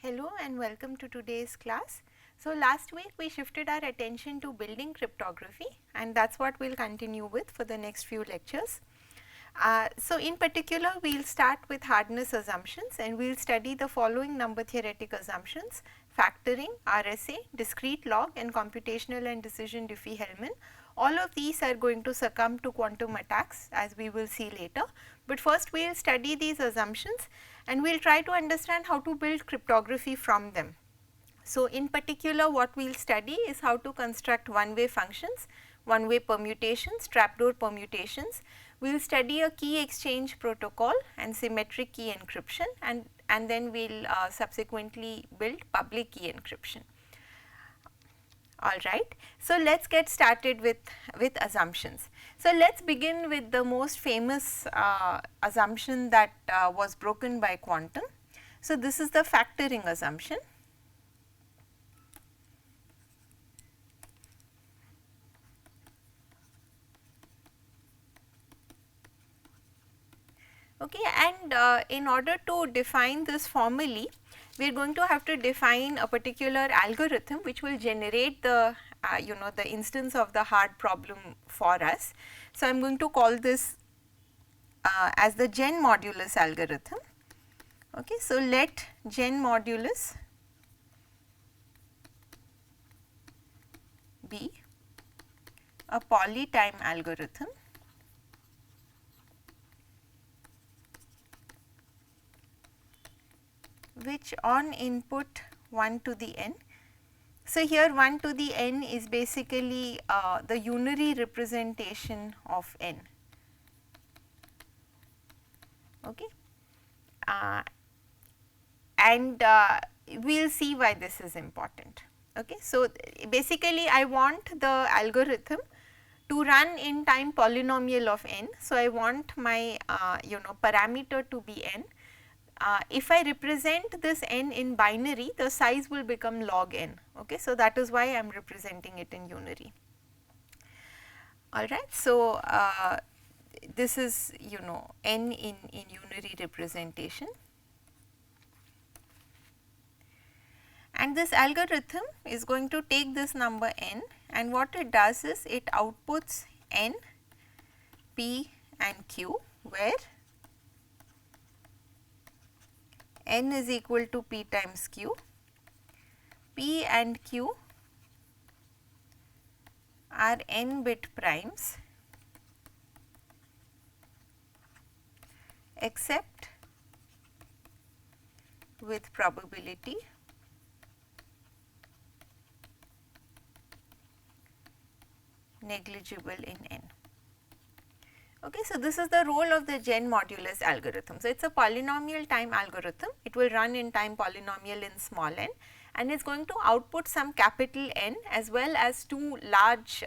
Hello and welcome to today's class. So, last week we shifted our attention to building cryptography, and that is what we will continue with for the next few lectures. So, in particular we will start with hardness assumptions, and we will study the following number theoretic assumptions: factoring, RSA, discrete log, and computational and decision Diffie-Hellman. All of these are going to succumb to quantum attacks, as we will see later, but first we will study these assumptions and we will try to understand how to build cryptography from them. So, in particular what we will study is how to construct one-way functions, one-way permutations, trapdoor permutations. We will study a key exchange protocol and symmetric key encryption, and then we will subsequently build public key encryption. Alright. So, let us get started with assumptions. So, let us begin with the most famous assumption that was broken by quantum. So, this is the factoring assumption. Okay, and in order to define this formally, we are going to have to define a particular algorithm which will generate the the instance of the hard problem for us. So, I am going to call this as the Gen modulus algorithm. Okay, so, let Gen modulus be a polytime algorithm which on input 1 to the n. So, here 1 to the n is basically the unary representation of n. Okay. And we will see why this is important. Okay. So, basically I want the algorithm to run in time polynomial of n. So, I want my parameter to be n. If I represent this n in binary, the size will become log n. Okay. So, that is why I am representing it in unary. Alright. So, this is n in unary representation, and this algorithm is going to take this number n, and what it does is it outputs n, p and q, where n is equal to p times q. P and q are n bit primes except with probability negligible in n. Okay, so, this is the role of the Gen modulus algorithm. So, it is a polynomial time algorithm. It will run in time polynomial in small n, and it is going to output some capital N as well as two large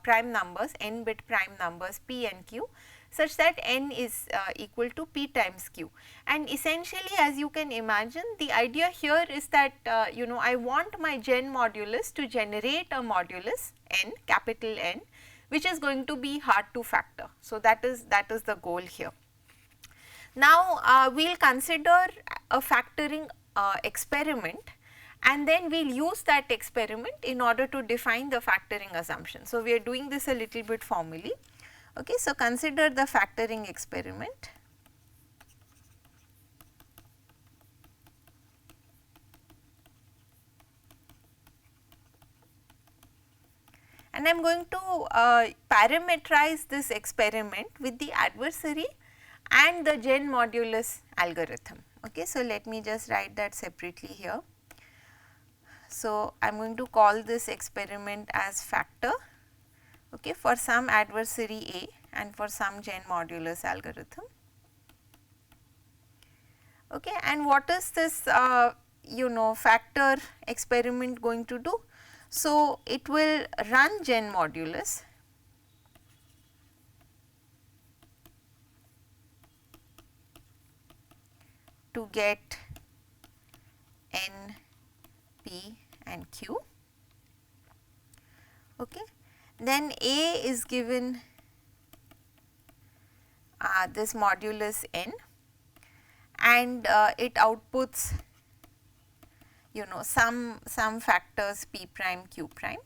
prime numbers, n bit prime numbers p and q, such that n is equal to p times q. And essentially, as you can imagine, the idea here is that I want my Gen modulus to generate a modulus n, capital N, which is going to be hard to factor. So, that is the goal here. Now, we will consider a factoring experiment, and then we will use that experiment in order to define the factoring assumption. So, we are doing this a little bit formally. Okay, so, consider the factoring experiment. And I am going to parameterize this experiment with the adversary and the Gen modulus algorithm. Okay, so, let me just write that separately here. So, I am going to call this experiment as factor, okay, for some adversary A and for some Gen modulus algorithm. Okay, and what is this factor experiment going to do? So, it will run Gen modulus to get n, p and q. Okay. Then A is given this modulus n, and it outputs you know, some factors p prime q prime,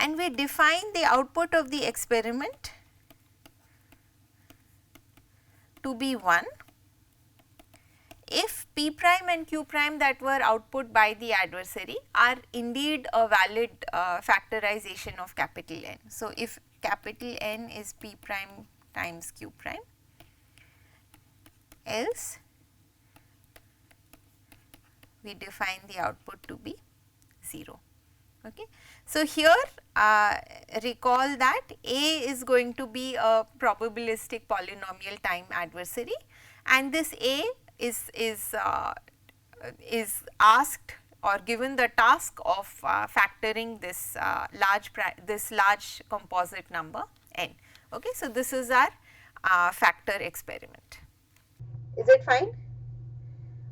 and we define the output of the experiment to be 1 if p prime and q prime that were output by the adversary are indeed a valid factorization of capital N. So, if capital N is p prime times q prime, else we define the output to be 0. Okay. So, here recall that A is going to be a probabilistic polynomial time adversary, and this A is asked or given the task of factoring this large composite number n. Okay. So, this is our factor experiment. Is it fine?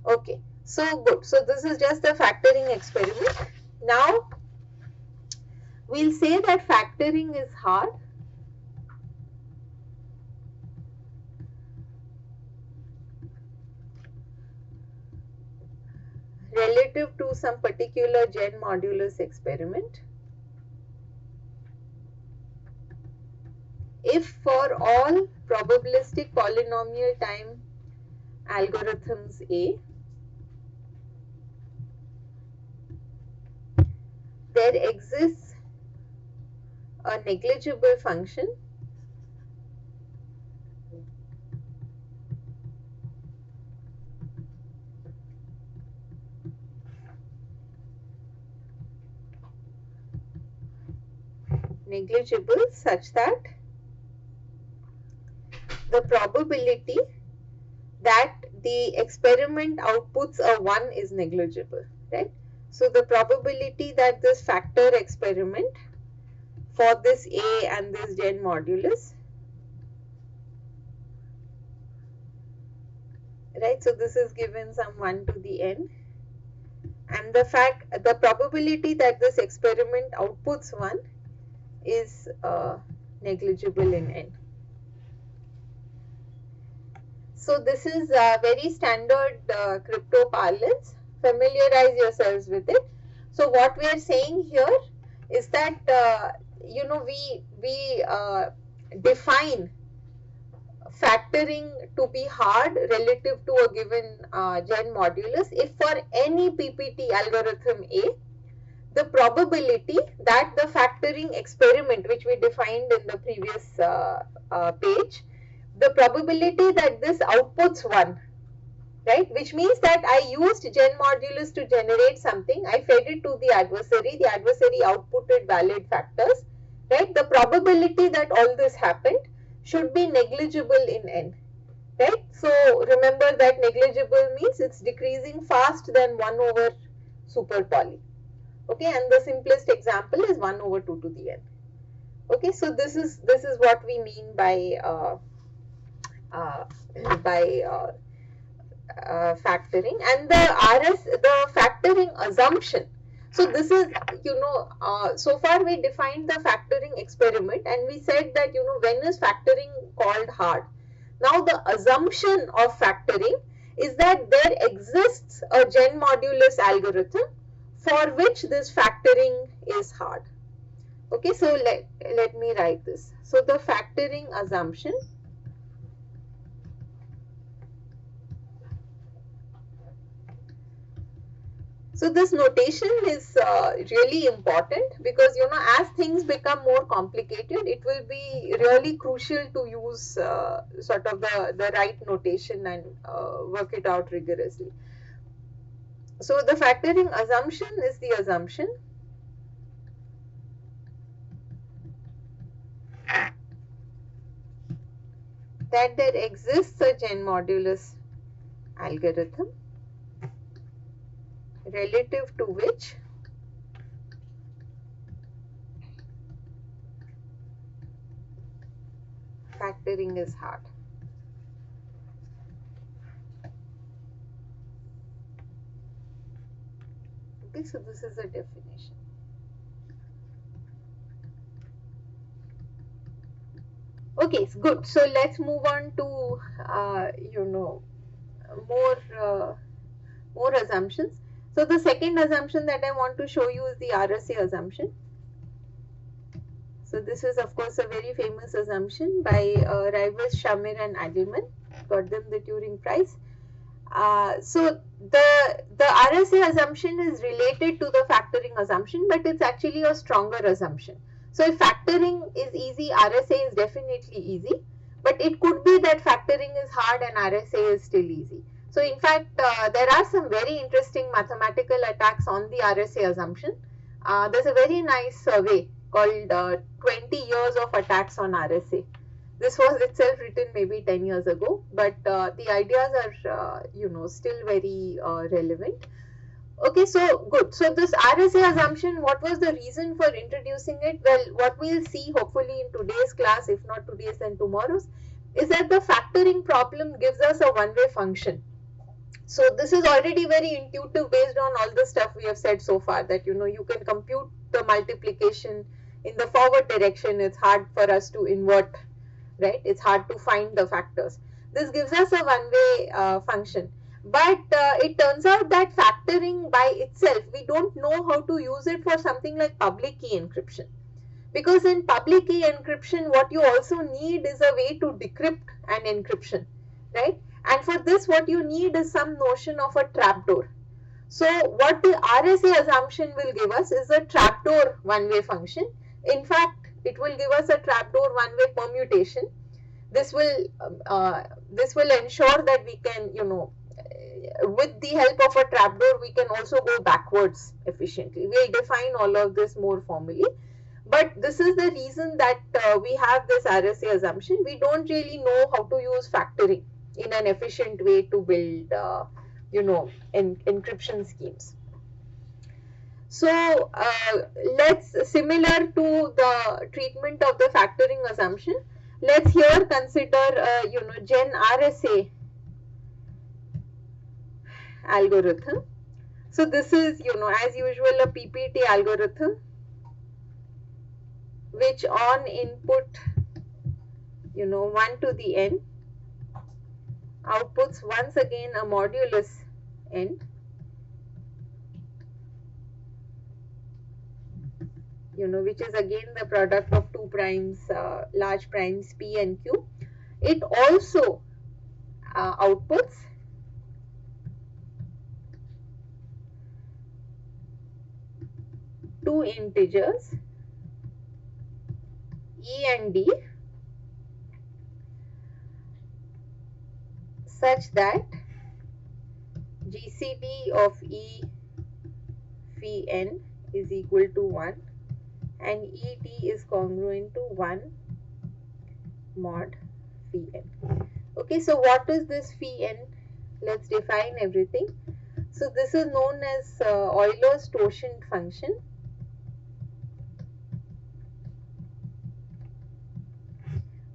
Okay. So, good. So, this is just the factoring experiment. Now, we will say that factoring is hard relative to some particular Gen modulus experiment if for all probabilistic polynomial time algorithms A, there exists a negligible function such that the probability that the experiment outputs a 1 is negligible, right. So, the probability that this factor experiment for this A and this Gen modulus, right. So, this is given some 1 to the n, and the probability that this experiment outputs 1 is negligible in n. So, this is very standard crypto parlance. Familiarize yourselves with it. So, what we are saying here is that you know, we define factoring to be hard relative to a given Gen modulus if for any PPT algorithm A, the probability that the factoring experiment which we defined in the previous page, the probability that this outputs 1, right, which means that I used Gen modulus to generate something, I fed it to the adversary outputted valid factors, right. The probability that all this happened should be negligible in n, right. So, remember that negligible means it is decreasing fast than 1 over super poly, okay, and the simplest example is 1 over 2 to the n. Okay, so this is what we mean by factoring, and the factoring assumption. So, this is, you know, so far we defined the factoring experiment and we said that, you know, when is factoring called hard. Now, the assumption of factoring is that there exists a Gen modulus algorithm for which this factoring is hard. Okay, so let me write this. So, the factoring assumption So, this notation is really important because, you know, as things become more complicated, it will be really crucial to use sort of the right notation and work it out rigorously. So, the factoring assumption is the assumption that there exists a Gen modulus algorithm relative to which factoring is hard. Okay, so this is a definition. Okay, good. So let's move on to you know, more assumptions. So the second assumption that I want to show you is the RSA assumption. So this is of course a very famous assumption by Rivers, Shamir and Adelman, got them the Turing Prize. So the RSA assumption is related to the factoring assumption, but it's actually a stronger assumption. So if factoring is easy, RSA is definitely easy, but it could be that factoring is hard and RSA is still easy. So in fact, there are some very interesting mathematical attacks on the RSA assumption. There's a very nice survey called 20 years of attacks on RSA. This was itself written maybe 10 years ago, but the ideas are, still very relevant. Okay, so good. So this RSA assumption, what was the reason for introducing it? Well, what we'll see hopefully in today's class, if not today's then tomorrow's, is that the factoring problem gives us a one-way function. So this is already very intuitive based on all the stuff we have said so far, that you can compute the multiplication in the forward direction. It's hard for us to invert, right? It's hard to find the factors. This gives us a one-way function. But it turns out that factoring by itself, we don't know how to use it for something like public key encryption. Because in public key encryption, what you also need is a way to decrypt an encryption, right? And for this, what you need is some notion of a trapdoor. So what the RSA assumption will give us is a trapdoor one-way function. In fact, it will give us a trapdoor one-way permutation. This will ensure that we can, with the help of a trapdoor, we can also go backwards efficiently. We'll define all of this more formally. But this is the reason that we have this RSA assumption. We don't really know how to use factoring in an efficient way to build, encryption schemes. So similar to the treatment of the factoring assumption, let's here consider, Gen RSA algorithm. So this is, as usual, a PPT algorithm, which on input, 1 to the n, outputs once again a modulus n, which is again the product of two primes, large primes p and q. It also outputs two integers e and d, such that GCD of E phi n is equal to 1 and ED is congruent to 1 mod phi n. Okay, so what is this phi n? Let's define everything. So this is known as Euler's totient function.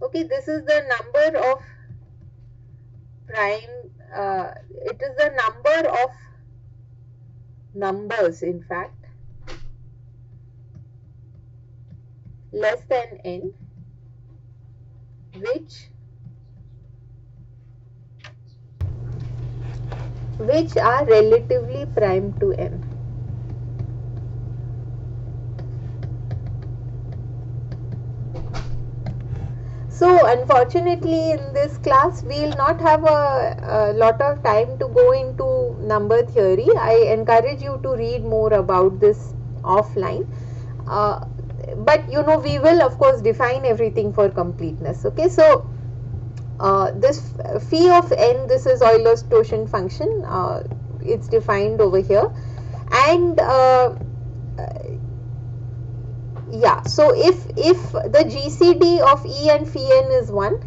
Okay, this is the number of prime, it is the number of numbers, in fact, less than n, which are relatively prime to n. So unfortunately in this class we will not have a lot of time to go into number theory. I encourage you to read more about this offline. But we will of course define everything for completeness. Okay, so this phi of n, this is Euler's totient function. It's defined over here, and yeah, so if the GCD of E and phi n is 1,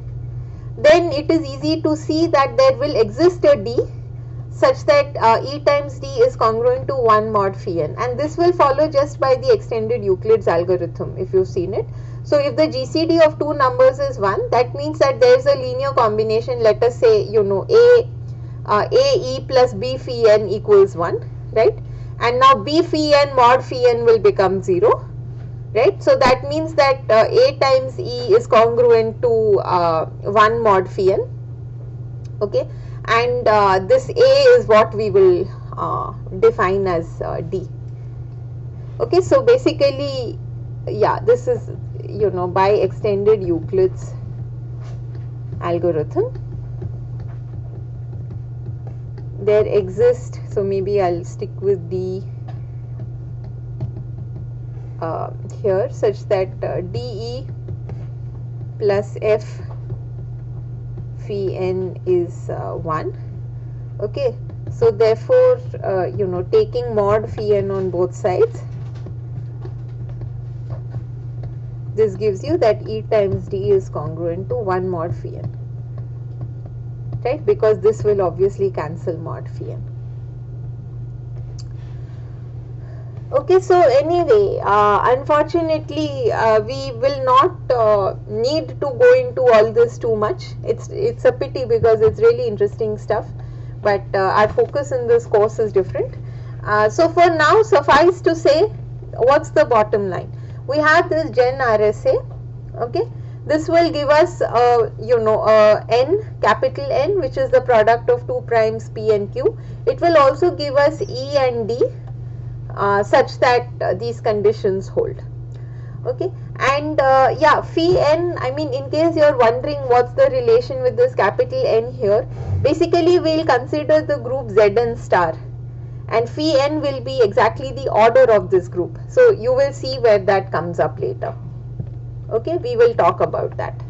then it is easy to see that there will exist a D such that E times D is congruent to 1 mod phi n, and this will follow just by the extended Euclid's algorithm if you've seen it. So if the GCD of two numbers is 1, that means that there is a linear combination, let us say A E plus B phi n equals 1, right? And now B phi n mod phi n will become 0. Right, so that means that A times E is congruent to 1 mod phi n. Okay, and this A is what we will define as D. Okay, so basically, yeah, this is, you know, by extended Euclid's algorithm. There exists, so maybe I'll stick with D here, such that DE plus F phi n is 1. Okay, so therefore, you know, taking mod phi n on both sides, this gives you that E times D is congruent to 1 mod phi n, right, because this will obviously cancel mod phi n. Okay, so anyway, unfortunately, we will not need to go into all this too much. It's a pity because it's really interesting stuff, but our focus in this course is different. So for now, suffice to say, what's the bottom line? We have this Gen RSA. Okay, this will give us, you know, n, capital N, which is the product of 2 primes P and Q. It will also give us E and D. Such that these conditions hold. Okay, and yeah, phi n, I mean, in case you are wondering what's the relation with this capital N here, basically we'll consider the group Zn star, and phi n will be exactly the order of this group. So you will see where that comes up later. Okay, we will talk about that.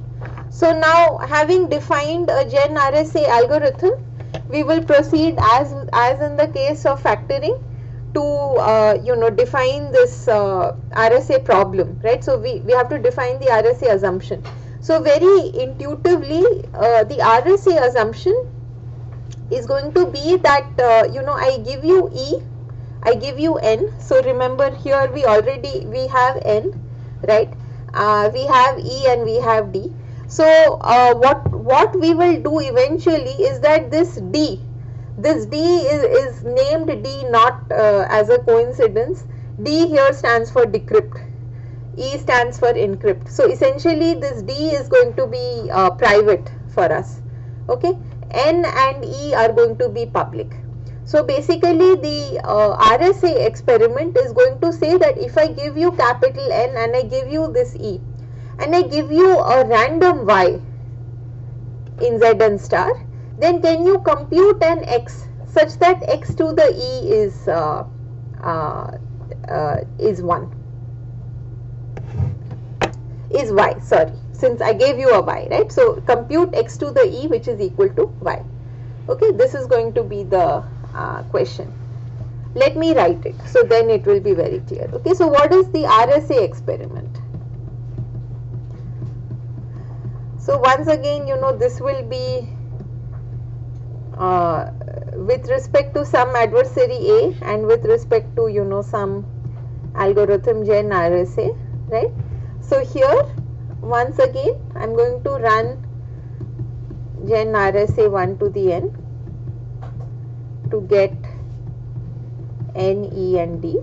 So now, having defined a Gen RSA algorithm, we will proceed as in the case of factoring to you know, define this RSA problem, right? So we have to define the RSA assumption. So very intuitively, the RSA assumption is going to be that you know, I give you E, I give you N. So remember, here we have N, right? We have E and we have D. So what we will do eventually is that this D is named D not as a coincidence. D here stands for decrypt, E stands for encrypt. So essentially this D is going to be private for us. Okay, N and E are going to be public. So basically the RSA experiment is going to say that if I give you capital N and I give you this E and I give you a random Y in Zn star, then can you compute an X such that X to the E is 1, is Y, sorry, since I gave you a Y, right? So compute X to the E which is equal to Y. Okay, this is going to be the question. Let me write it, so then it will be very clear. Okay, so what is the RSA experiment? So once again, you know, this will be with respect to some adversary A and with respect to, you know, some algorithm Gen RSA, right? So here once again I am going to run Gen RSA 1 to the N to get N, E and D.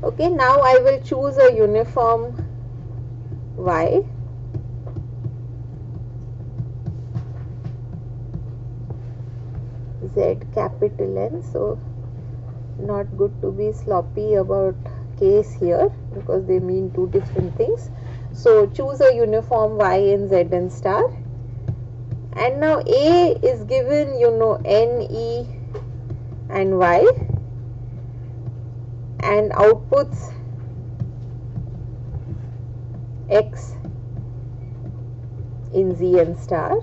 Okay, now I will choose a uniform Y Z capital N. So not good to be sloppy about case here because they mean two different things. So choose a uniform Y in Zn star, and now A is given, you know, N, E and Y, and outputs X in Zn star.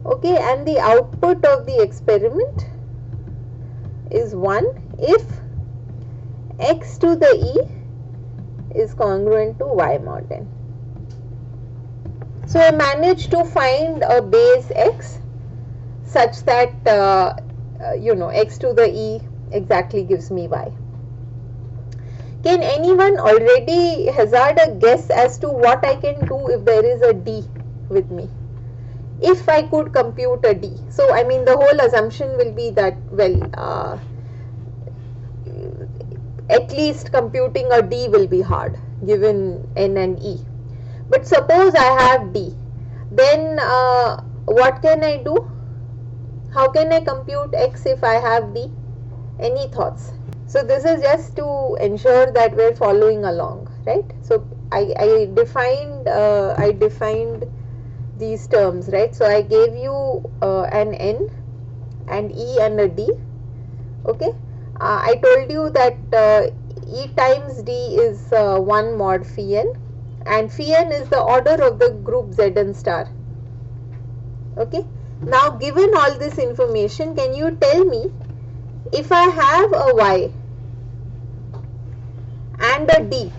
Okay, and the output of the experiment is 1 if X to the E is congruent to Y mod N. So I managed to find a base X such that you know, X to the E exactly gives me Y. Can anyone already hazard a guess as to what I can do if there is a D with me? If I could compute a D. So I mean, the whole assumption will be that, well, at least computing a D will be hard given N and E. But suppose I have D, then what can I do? How can I compute X if I have D? Any thoughts? So this is just to ensure that we're following along, right? So I defined these terms, right? So I gave you an N and E and a D. Okay, I told you that E times D is 1 mod phi n, and phi n is the order of the group Zn star. Okay, now given all this information, can you tell me if I have a Y and a D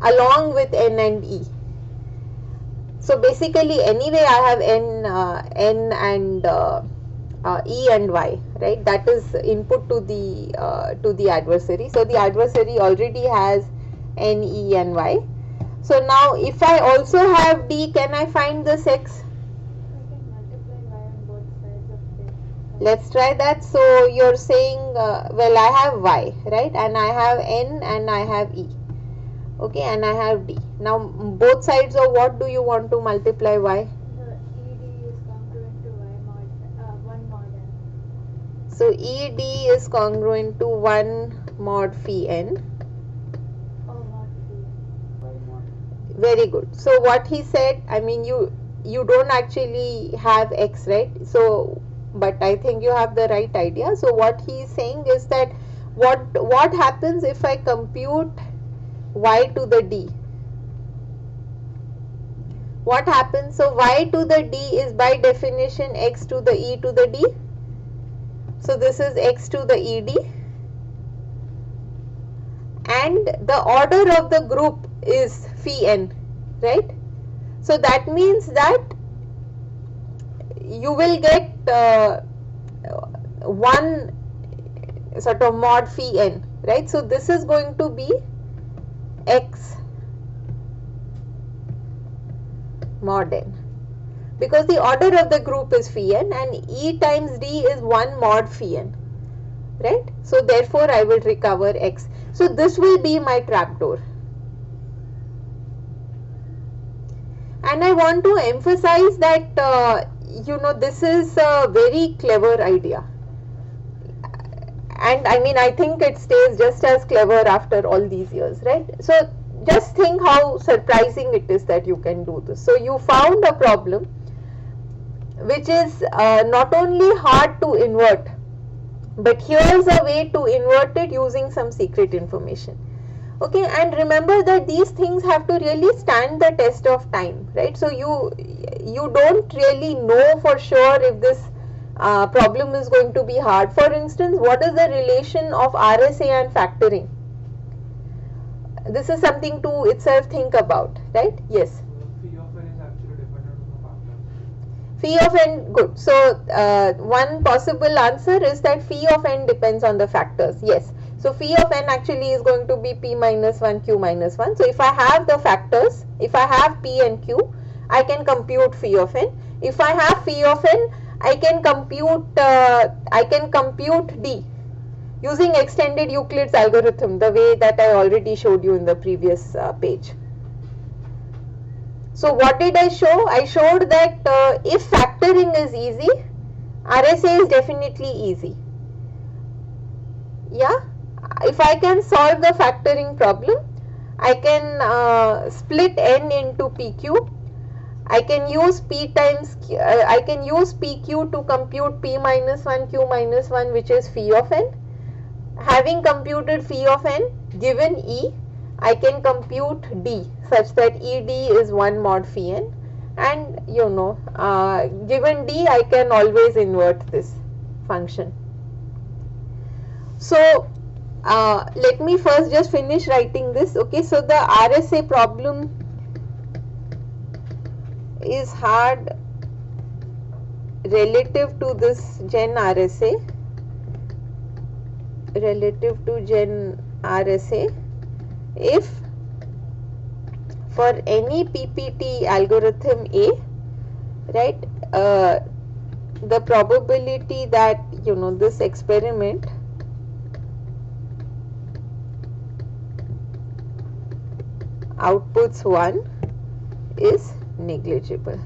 along with N and E? So basically anyway I have N and E and Y, right? That is input to the adversary. So the adversary already has N, E and Y. So now if I also have D, can I find this X? I can multiply y on both sides of this. Let's try that. So you're saying, well, I have Y, right? And I have N and I have E. Okay, and I have D. Now both sides of what do you want to multiply Y? The ED is congruent to y mod 1 mod n. So ED is congruent to 1 mod phi n. Oh, mod phi. Very good. So what he said, I mean, you don't actually have X, right? So, but I think you have the right idea. So what he is saying is that what happens if I compute Y to the D? What happens? So Y to the D is by definition X to the E to the D. So this is X to the ED, and the order of the group is phi n, right? So that means that you will get one sort of mod phi n, right? So this is going to be X mod n, because the order of the group is phi n and E times D is 1 mod phi n, right? So therefore I will recover X. So this will be my trapdoor. And I want to emphasize that this is a very clever idea, and I mean I think it stays just as clever after all these years, right? So just think how surprising it is that you can do this. So you found a problem which is not only hard to invert, but here's a way to invert it using some secret information. Okay, and remember that these things have to really stand the test of time, right? So you don't really know for sure if this problem is going to be hard. For instance, what is the relation of RSA and factoring? This is something to itself think about, right? Yes. Phi of n is actually dependent on the factors. Phi of n, good. So one possible answer is that phi of n depends on the factors. Yes. So phi of n actually is going to be p minus 1, q minus 1. So if I have the factors, if I have p and q, I can compute phi of n. If I have phi of n, I can compute d using extended Euclid's algorithm, the way that I already showed you in the previous page. So what did I show? I showed that if factoring is easy, RSA is definitely easy. Yeah, if I can solve the factoring problem, I can split n into pq. I can use p times q, I can use pq to compute p minus 1, q minus 1, which is phi of n. Having computed phi of n, given E, I can compute D such that ED is 1 mod phi n, and given D, I can always invert this function. So let me first just finish writing this. Okay, so the RSA problem is hard relative to this Gen RSA, if for any PPT algorithm A, right, the probability that this experiment outputs 1 is negligible.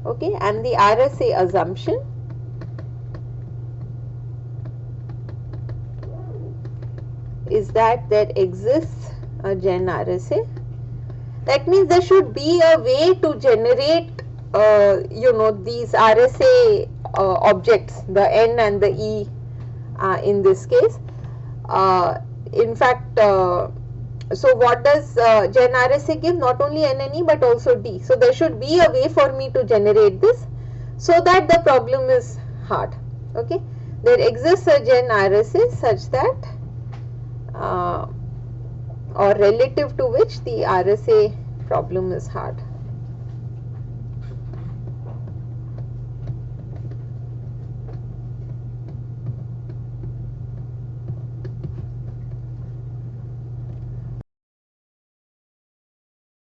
Okay, and the RSA assumption is that there exists a gen RSA. That means there should be a way to generate these RSA objects, the N and the E in this case. In fact, so what does gen RSA give? Not only N and E but also D. So there should be a way for me to generate this so that the problem is hard. Okay, there exists a gen RSA such that or relative to which the RSA problem is hard.